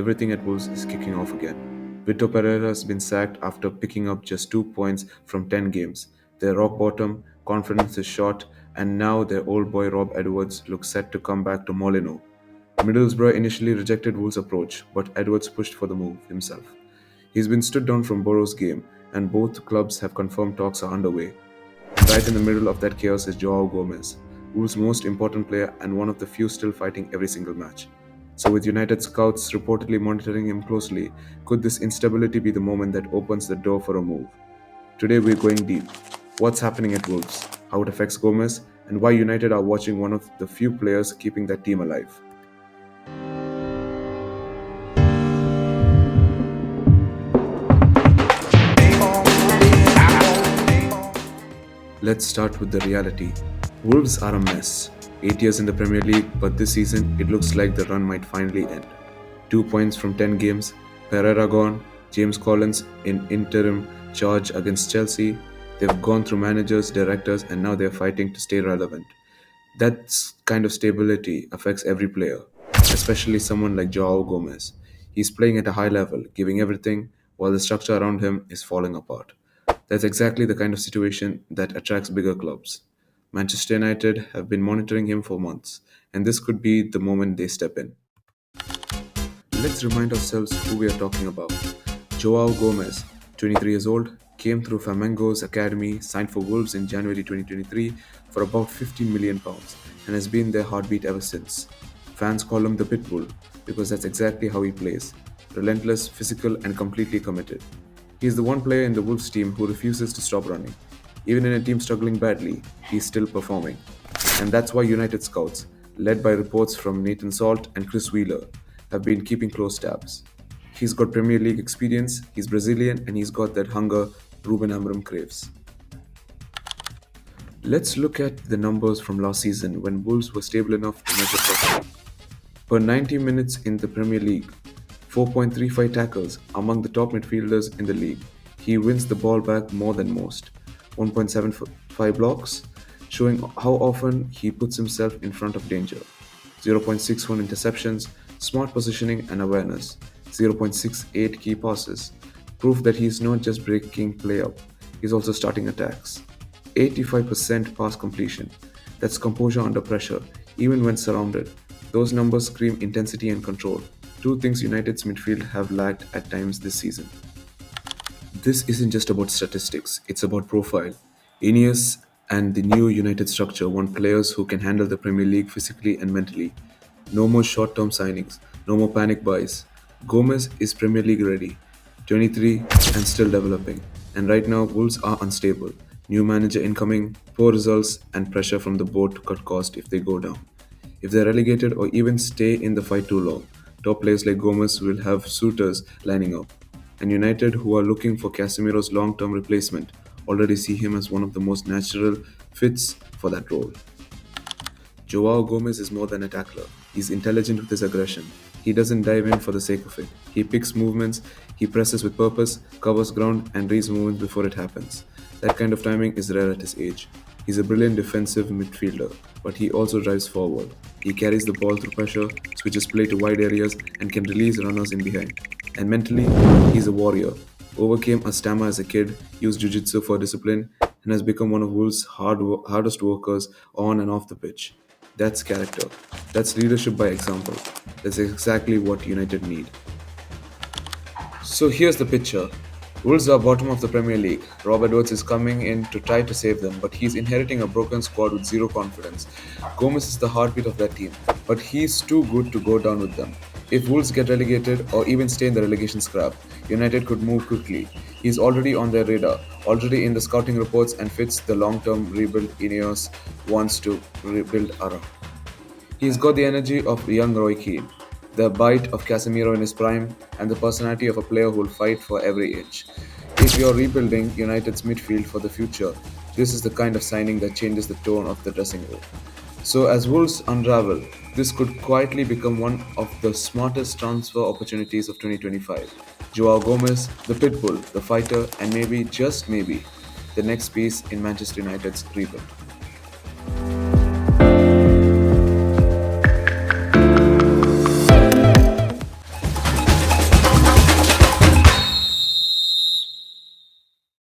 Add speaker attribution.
Speaker 1: everything at Wolves is kicking off again. Vitor Pereira has been sacked after picking up just 2 points from 10 games. Their rock bottom, confidence is shot, and now their old boy Rob Edwards looks set to come back to Molineux. Middlesbrough initially rejected Wolves' approach, but Edwards pushed for the move himself. He's been stood down from Borough's game, and both clubs have confirmed talks are underway. And right in the middle of that chaos is Joao Gomes, Wolves' most important player and one of the few still fighting every single match. So, with United scouts reportedly monitoring him closely, could this instability be the moment that opens the door for a move? Today, we're going deep. What's happening at Wolves, how it affects Gomez, and why United are watching one of the few players keeping that team alive. Let's start with the reality. Wolves are a mess. 8 years in the Premier League, but this season it looks like the run might finally end. 2 points from 10 games, Pereira gone, James Collins in interim charge against Chelsea. They've gone through managers, directors, and now they're fighting to stay relevant. That kind of stability affects every player, especially someone like Joao Gomes. He's playing at a high level, giving everything, while the structure around him is falling apart. That's exactly the kind of situation that attracts bigger clubs. Manchester United have been monitoring him for months, and this could be the moment they step in. Let's remind ourselves who we are talking about. Joao Gomes, 23 years old, came through Flamengo's academy, signed for Wolves in January 2023 for about £15 million, and has been their heartbeat ever since. Fans call him the Pitbull because that's exactly how he plays: relentless, physical, and completely committed. He is the one player in the Wolves team who refuses to stop running. Even in a team struggling badly, he's still performing. And that's why United scouts, led by reports from Nathan Salt and Chris Wheeler, have been keeping close tabs. He's got Premier League experience, he's Brazilian, and he's got that hunger Ruben Amorim craves. Let's look at the numbers from last season when Wolves were stable enough to measure properly. Per 90 minutes in the Premier League, 4.35 tackles among the top midfielders in the league. He wins the ball back more than most. 1.75 blocks, showing how often he puts himself in front of danger. 0.61 interceptions, smart positioning and awareness. 0.68 key passes, proof that he's not just breaking play up, he's also starting attacks. 85% pass completion, that's composure under pressure, even when surrounded. Those numbers scream intensity and control, two things United's midfield have lacked at times this season. This isn't just about statistics, it's about profile. Ineos and the new United structure want players who can handle the Premier League physically and mentally. No more short term signings, no more panic buys. Gomez is Premier League ready, 23 and still developing. And right now, Wolves are unstable. New manager incoming, poor results, and pressure from the board to cut cost if they go down. If they're relegated or even stay in the fight too long, top players like Gomez will have suitors lining up. And United, who are looking for Casemiro's long term replacement, already see him as one of the most natural fits for that role. Joao Gomes is more than a tackler. He's intelligent with his aggression. He doesn't dive in for the sake of it. He picks movements, he presses with purpose, covers ground, and reads movements before it happens. That kind of timing is rare at his age. He's a brilliant defensive midfielder, but he also drives forward. He carries the ball through pressure, switches play to wide areas, and can release runners in behind. And mentally, he's a warrior. Overcame a stammer as a kid, used jiu-jitsu for discipline, and has become one of Wolves' hardest workers on and off the pitch. That's character. That's leadership by example. That's exactly what United need. So here's the picture. Wolves are bottom of the Premier League. Rob Edwards is coming in to try to save them, but he's inheriting a broken squad with zero confidence. Gomez is the heartbeat of that team, but he's too good to go down with them. If Wolves get relegated or even stay in the relegation scrap, United could move quickly. He's already on their radar, already in the scouting reports, and fits the long-term rebuild Ineos wants to rebuild around. He's got the energy of young Roy Keane, the bite of Casemiro in his prime, and the personality of a player who'll fight for every inch. If you're rebuilding United's midfield for the future, this is the kind of signing that changes the tone of the dressing room. So, as Wolves unravel, this could quietly become one of the smartest transfer opportunities of 2025. Joao Gomes, the pitbull, the fighter, and maybe, just maybe, the next piece in Manchester United's rebuild.